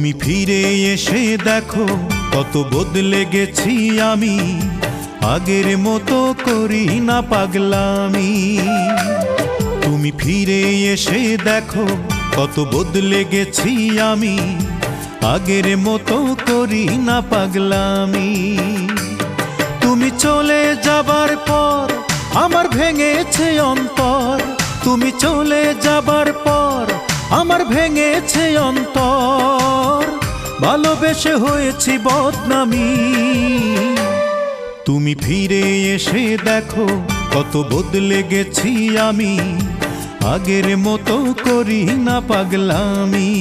তুমি ফিরে এসে দেখো কত বদলে গেছি আমি, আগের মতো করি না পাগলামি। তুমি ফিরে এসে দেখো কত বদলে গেছি আমি, আগের মতো করি না পাগলামি। তুমি চলে যাবার পর আমার ভেঙেছে অন্তর, তুমি চলে যাবার পর আমার ভেঙেছে অন্তর, ভালোবেসে হয়েছি বদনামি। তুমি ফিরে এসে দেখো কত বদলে গেছি আমি, আগের মতো করি না পাগলামি।